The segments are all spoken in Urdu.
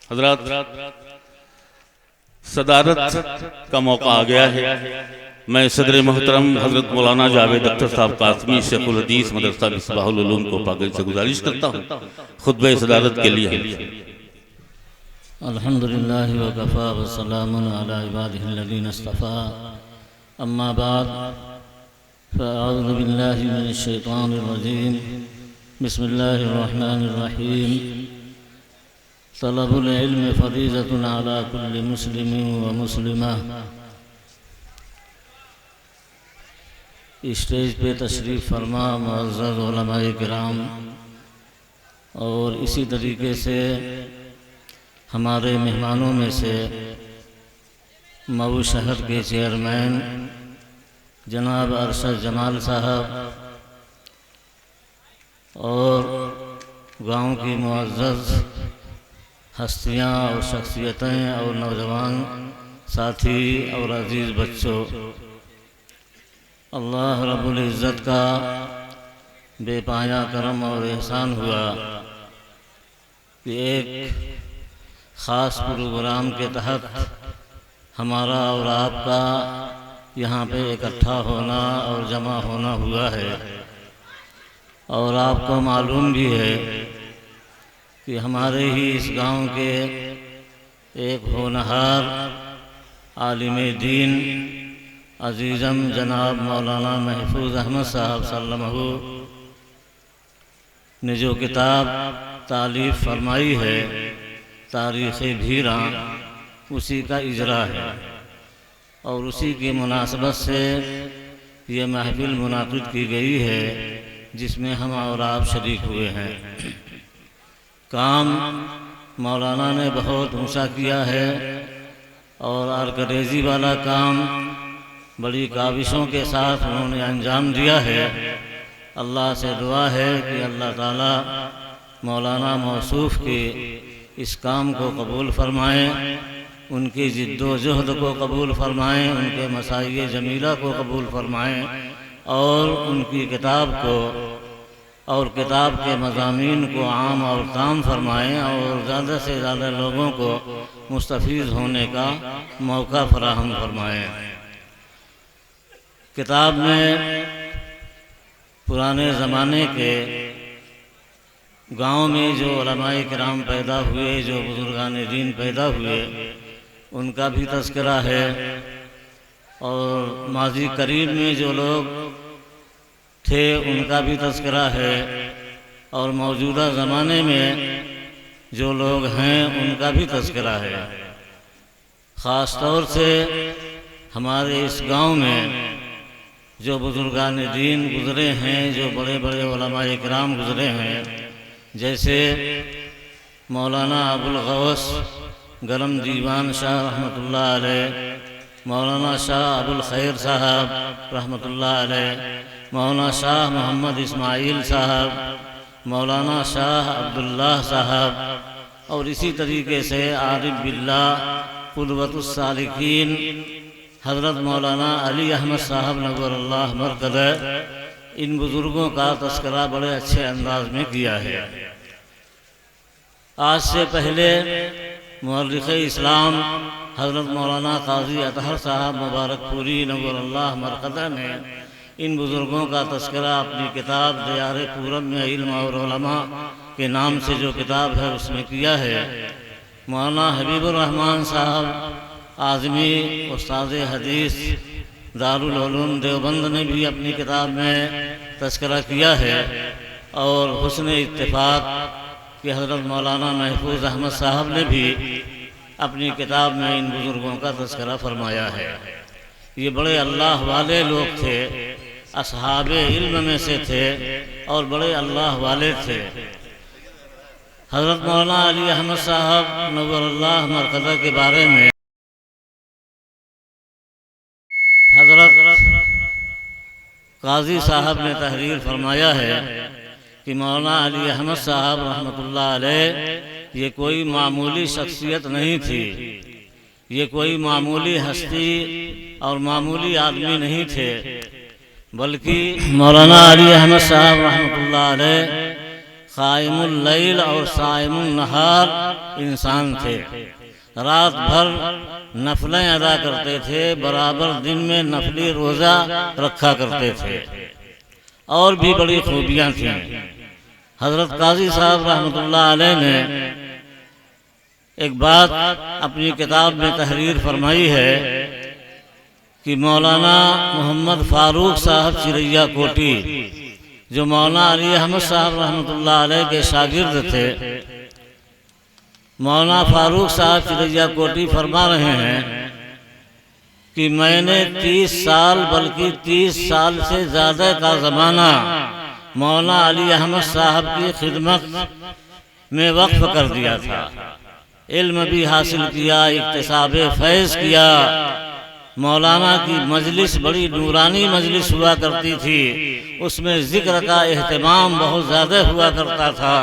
حضرات، صدارت کا موقع آ گیا ہے۔ میں صدر محترم حضرت مولانا جاوید اختر صاحب قاسمی شیخ الحدیث مدرسہ مصباح العلوم کو پاکیزی سے گزارش کرتا ہوں خطبہ صدارت کے لیے۔ الحمدللہ وکفا وسلام علی عبادہ الذین اصطفیٰ، اما بعد فاعوذ باللہ من الشیطان الرجیم، بسم اللہ الرحمن الرحیم۔ طلب العلم فریضۃ علی کل مسلم و مسلمہ۔ اسٹیج پہ تشریف فرما معزز علماء کرام، اور اسی طریقے سے ہمارے مہمانوں میں سے مئو شہر کے چیئرمین جناب ارشد جمال صاحب، اور گاؤں کی معزز ہستیاں اور شخصیتیں اور نوجوان ساتھی اور عزیز بچوں، اللہ رب العزت کا بے پایا کرم اور احسان ہوا کہ ایک خاص پروگرام کے تحت ہمارا اور آپ کا یہاں پہ اکٹھا ہونا اور جمع ہونا ہوا ہے۔ اور آپ کو معلوم بھی ہے کہ ہمارے ہی اس گاؤں کے ایک ہونہار عالم دین عزیزم جناب مولانا محفوظ احمد صاحب سلمہ نے جو کتاب تالیف فرمائی ہے تاریخ بھیراں، اسی کا اجرا ہے، اور اسی کی مناسبت سے یہ محفل منعقد کی گئی ہے جس میں ہم اور آپ شریک ہوئے ہیں۔ کام مولانا نے بہت اونچا کیا ہے، اور آرکڈیزی والا کام بڑی کاوشوں کے ساتھ انہوں نے انجام دیا ہے۔ اللہ سے دعا ہے کہ اللہ تعالیٰ مولانا موصوف کے اس کام کو قبول فرمائیں، ان کی جد و جہد کو قبول فرمائیں، ان کے مساعی جمیلہ کو قبول فرمائیں، اور ان کی کتاب کو اور کتاب کے مضامین کو عام اور تام فرمائیں، اور زیادہ سے زیادہ لوگوں کو مستفید ہونے کا موقع فراہم فرمائیں۔ کتاب میں پرانے زمانے کے گاؤں میں جو علماء کرام پیدا ہوئے، جو بزرگان دین پیدا ہوئے، ان کا بھی تذکرہ ہے، اور ماضی قریب میں جو لوگ تھے ان کا بھی تذکرہ ہے، اور موجودہ زمانے میں جو لوگ ہیں ان کا بھی تذکرہ ہے۔ خاص طور سے ہمارے اس گاؤں میں جو بزرگان دین گزرے ہیں، جو بڑے بڑے علماء کرام گزرے ہیں، جیسے مولانا ابوالغوث گرم دیوان شاہ رحمۃ اللہ علیہ، مولانا شاہ ابوالخیر صاحب رحمۃ اللہ علیہ، مولانا شاہ محمد اسماعیل صاحب، مولانا شاہ عبداللہ صاحب، اور اسی طریقے سے عارف باللہ قدوۃ السالکین حضرت مولانا علی احمد صاحب نور اللہ مرقدہ، ان بزرگوں کا تذکرہ بڑے اچھے انداز میں کیا ہے۔ آج سے پہلے مورخ اسلام حضرت مولانا قاضی اطہر صاحب مبارک پوری نور اللہ مرقدہ نے ان بزرگوں کا تذکرہ اپنی کتاب دیار پورم میں علم اور علماء کے نام سے جو کتاب ہے اس میں کیا ہے۔ مولانا حبیب الرحمن صاحب اعظمی استاد حدیث دارالعلوم دیوبند نے بھی اپنی کتاب میں تذکرہ کیا ہے، اور حسن اتفاق کہ حضرت مولانا محفوظ احمد صاحب نے بھی اپنی کتاب میں ان بزرگوں کا تذکرہ فرمایا ہے۔ یہ بڑے اللہ والے لوگ تھے، اصحاب علم میں سے تھے، اور بڑے اللہ والے تھے۔ حضرت مولانا علی احمد صاحب نور اللہ مرقدہ کے بارے میں حضرت قاضی صاحب نے تحریر فرمایا ہے کہ مولانا علی احمد صاحب رحمۃ اللہ علیہ یہ کوئی معمولی شخصیت نہیں تھی، یہ کوئی معمولی ہستی اور معمولی آدمی نہیں تھے، بلکہ مولانا علی احمد صاحب رحمۃ اللہ علیہ قائم اللیل اور صائم النہار انسان تھے، رات بھر نفلیں ادا کرتے تھے، برابر دن میں نفلی روزہ رکھا کرتے تھے، اور بھی بڑی خوبیاں تھیں۔ حضرت قاضی صاحب رحمۃ اللہ علیہ نے ایک بات اپنی کتاب میں تحریر فرمائی ہے کہ مولانا محمد فاروق صاحب چریا کوٹی، جو مولانا علی احمد صاحب رحمۃ اللہ علیہ کے شاگرد تھے، مولانا فاروق صاحب چریا کوٹی فرما رہے ہیں کہ میں نے 30 سال بلکہ 30 سال سے زیادہ کا زمانہ مولانا علی احمد صاحب کی خدمت میں وقف کر دیا تھا، علم بھی حاصل کیا، اکتساب فیض کیا۔ مولانا کی مجلس بڑی نورانی مجلس ہوا کرتی تھی، اس میں ذکر کا اہتمام بہت زیادہ ہوا کرتا تھا،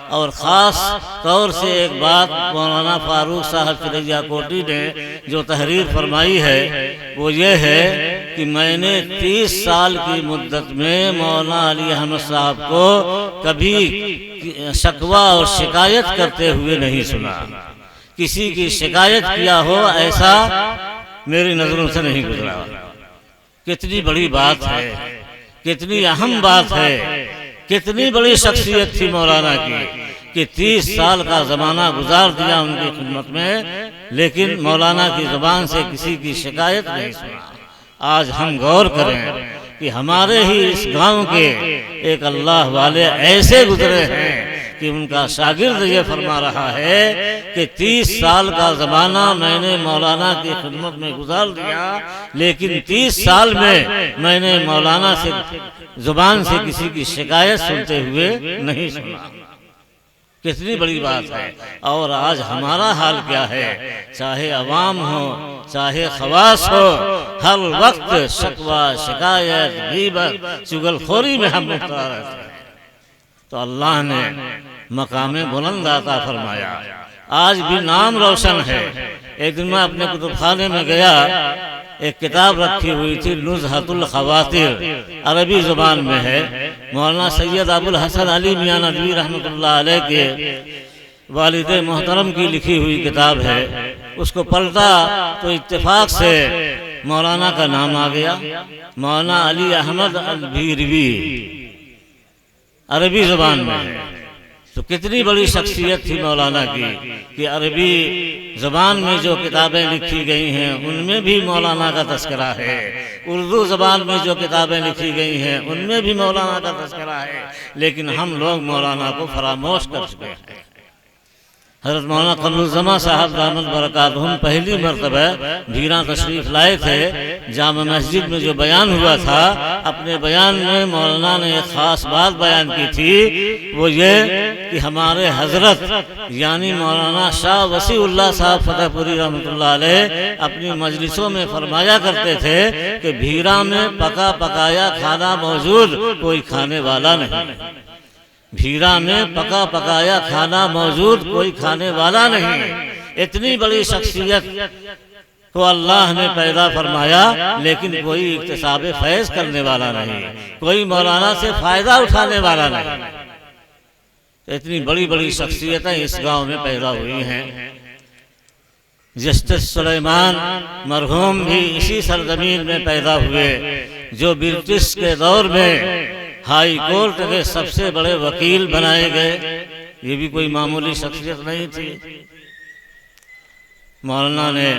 اور خاص طور سے ایک بات مولانا فاروق صاحب چریا کوٹی نے جو تحریر فرمائی ہے وہ یہ ہے کہ میں نے 30 سال کی مدت میں مولانا علی احمد صاحب کو کبھی شکوہ اور شکایت کرتے ہوئے نہیں سنا، کسی کی شکایت کیا ہو ایسا میری نظروں سے نہیں گزرا۔ کتنی بڑی بات ہے، کتنی اہم بات ہے، کتنی بڑی شخصیت تھی مولانا کی کہ 30 سال کا زمانہ گزار دیا ان کی خدمت میں، لیکن مولانا کی زبان سے کسی کی شکایت نہیں سنا۔ آج ہم غور کریں کہ ہمارے ہی اس گاؤں کے ایک اللہ والے ایسے گزرے ہیں کہ ان کا شاگرد یہ فرما رہا ہے کہ 30 سال کا زمانہ میں نے مولانا کی خدمت میں گزار دیا، لیکن 30 سال میں نے مولانا سے زبان سے کسی کی شکایت سنتے ہوئے نہیں سنا۔ کتنی بڑی بات ہے۔ اور آج ہمارا حال کیا ہے؟ چاہے عوام ہو چاہے خواص ہو، ہر وقت شکوہ، شکایت، غیبت، چغل خوری میں ہم مبتلا رہتے ہیں۔ تو اللہ نے مقام بلند عطا فرمایا، آج بھی نام روشن ہے۔ ایک دن میں اپنے کتب خانے میں گیا، ایک کتاب رکھی ہوئی تھی نزہۃ الخواطر، عربی زبان میں ہے، مولانا سید ابو الحسن علی میاں ندوی رحمۃ اللہ علیہ کے والد محترم کی لکھی ہوئی کتاب ہے۔ اس کو پلٹا تو اتفاق سے مولانا کا نام آ گیا، مولانا علی احمد البیروی، عربی زبان میں ہے۔ تو کتنی بڑی شخصیت تھی مولانا کی کہ عربی زبان میں جو کتابیں لکھی گئی ہیں ان میں بھی مولانا کا تذکرہ ہے، اردو زبان میں جو کتابیں لکھی گئی ہیں ان میں بھی مولانا کا تذکرہ ہے، لیکن ہم لوگ مولانا کو فراموش کر چکے ہیں۔ حضرت مولانا قمر الزمان صاحب دامت برکاتہم پہلی مرتبہ بھیراں تشریف لائے تھے، جامع مسجد میں جو بیان ہوا تھا، اپنے بیان میں مولانا نے ایک خاص بات بیان کی تھی، وہ یہ کہ ہمارے حضرت یعنی مولانا شاہ وسیع اللہ صاحب فتح پوری رحمۃ اللہ علیہ اپنی مجلسوں میں فرمایا کرتے تھے کہ بھیراں میں پکا پکایا کھانا موجود، کوئی کھانے والا نہیں۔ بھیراں میں پکا پکایا کھانا موجود، کوئی کھانے والا نہیں۔ اتنی بڑی شخصیت کو اللہ نے پیدا فرمایا، لیکن کوئی اکتساب فیض کرنے والا نہیں، کوئی مولانا سے فائدہ اٹھانے والا نہیں۔ اتنی بڑی بڑی شخصیتیں اس گاؤں میں پیدا ہوئی ہیں۔ جسٹس سلیمان مرحوم بھی اسی سرزمین میں پیدا ہوئے، جو برٹش کے دور میں ہائی کورٹ کے سب سے بڑے وکیل بنائے گئے۔ یہ بھی کوئی معمولی شخصیت نہیں تھی۔ مولانا نے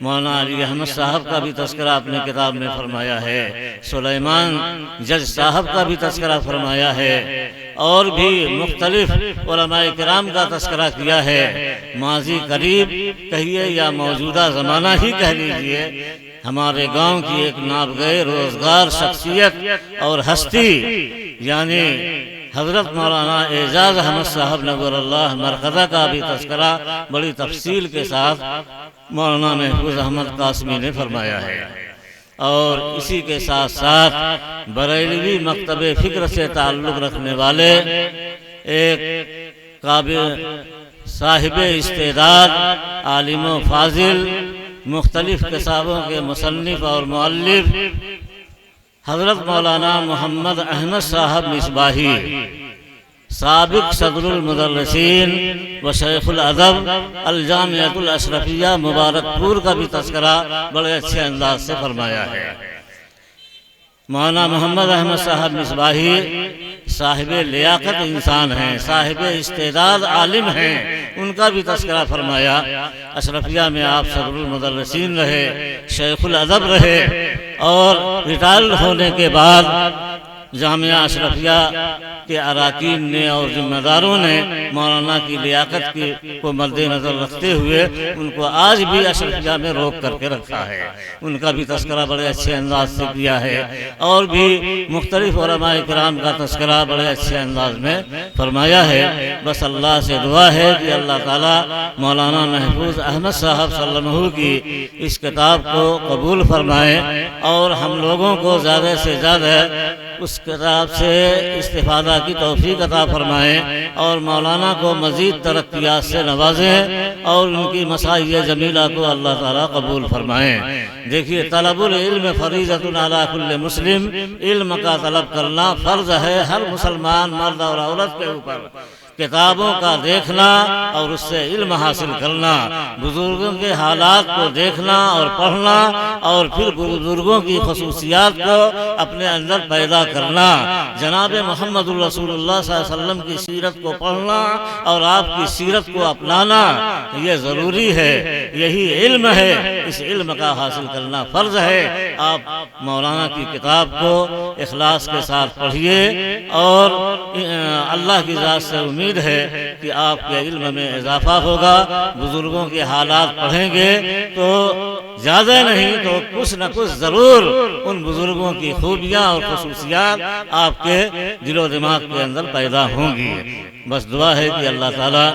مولانا علی احمد صاحب کا بھی تذکرہ اپنے کتاب میں فرمایا ہے، سلیمان جج صاحب کا بھی تذکرہ فرمایا ہے، اور بھی مختلف علماء کرام کا تذکرہ کیا ہے۔ ماضی قریب کہیے یا موجودہ زمانہ ہی کہہ لیجئے، ہمارے گاؤں کی ایک نابغہ روزگار شخصیت اور ہستی یعنی حضرت مولانا اعجاز احمد صاحب نور اللہ مرقدہ کا بھی تذکرہ بڑی تفصیل کے ساتھ مولانا محفوظ احمد قاسمی نے فرمایا ہے۔ اور اسی کے ساتھ ساتھ بریلوی مکتب فکر سے تعلق رکھنے والے ایک قابل صاحب استعداد عالم و فاضل، مختلف کتابوں کے مصنف اور مؤلف حضرت مولانا محمد احمد صاحب مصباحی، سابق صدر المدرسین و شیخ الادب الجامعۃ الاشرفیہ مبارک پور کا بھی تذکرہ بڑے اچھے انداز سے فرمایا ہے۔ مولانا محمد احمد صاحب مصباحی صاحب لیاقت انسان ہیں، صاحب استعداد عالم ہیں، ان کا بھی تذکرہ فرمایا۔ اشرفیہ میں آپ صدر المدرسین رہے، شیخ الادب رہے، اور ریٹائرڈ ہونے کے بعد جامعہ اشرفیہ کے اراکین نے اور ذمہ داروں نے مولانا کی لیاقت کو مد نظر رکھتے ہوئے ان کو آج بھی اشرفیہ میں روک کر کے رکھا ہے، ان کا بھی تذکرہ بڑے اچھے انداز سے کیا ہے، اور بھی مختلف علماء کرام کا تذکرہ بڑے اچھے انداز میں فرمایا ہے۔ بس اللہ سے دعا ہے کہ اللہ تعالیٰ مولانا محفوظ احمد صاحب صلی اللہ علیہ وسلم کی اس کتاب کو قبول فرمائے، اور ہم لوگوں کو زیادہ سے زیادہ اس کتاب سے استفادہ کی توفیق عطا فرمائیں، اور مولانا کو مزید ترقیات سے نوازیں، اور ان کی مساعی جمیلہ کو اللہ تعالیٰ قبول فرمائیں۔ دیکھیے، طلب العلم فریضۃ علی کل مسلم، علم کا طلب کرنا فرض ہے ہر مسلمان مرد اور عورت کے اوپر۔ کتابوں کا دیکھنا اور اس سے علم حاصل کرنا، بزرگوں کے حالات کو دیکھنا اور پڑھنا، اور پھر بزرگوں کی خصوصیات کو اپنے اندر پیدا کرنا، جناب محمد الرسول اللہ صلی اللہ علیہ وسلم کی سیرت کو پڑھنا اور آپ کی سیرت کو اپنانا، یہ ضروری ہے، یہی علم ہے، اس علم کا حاصل کرنا فرض ہے۔ آپ مولانا کی کتاب کو اخلاص کے ساتھ پڑھیے، اور اللہ کی ذات سے امید ہے کہ آپ کے علم میں اضافہ ہوگا۔ بزرگوں کے حالات پڑھیں گے تو زیادہ نہیں تو کچھ نہ کچھ ضرور ان بزرگوں کی خوبیاں اور خصوصیات آپ کے دل و دماغ کے اندر پیدا ہوں گی۔ بس دعا ہے کہ اللہ تعالیٰ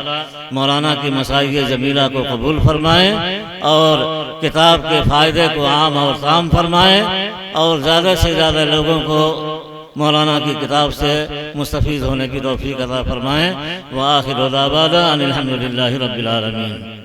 مولانا کی مساعی جمیلہ کو قبول فرمائیں، اور کتاب کے فائدے کو عام اور تام فرمائیں، اور زیادہ سے زیادہ لوگوں کو مولانا کی کتاب سے مستفید ہونے کی توفیق عطا فرمائیں۔ وآخر دعوانا ان الحمد للہ رب العالمین۔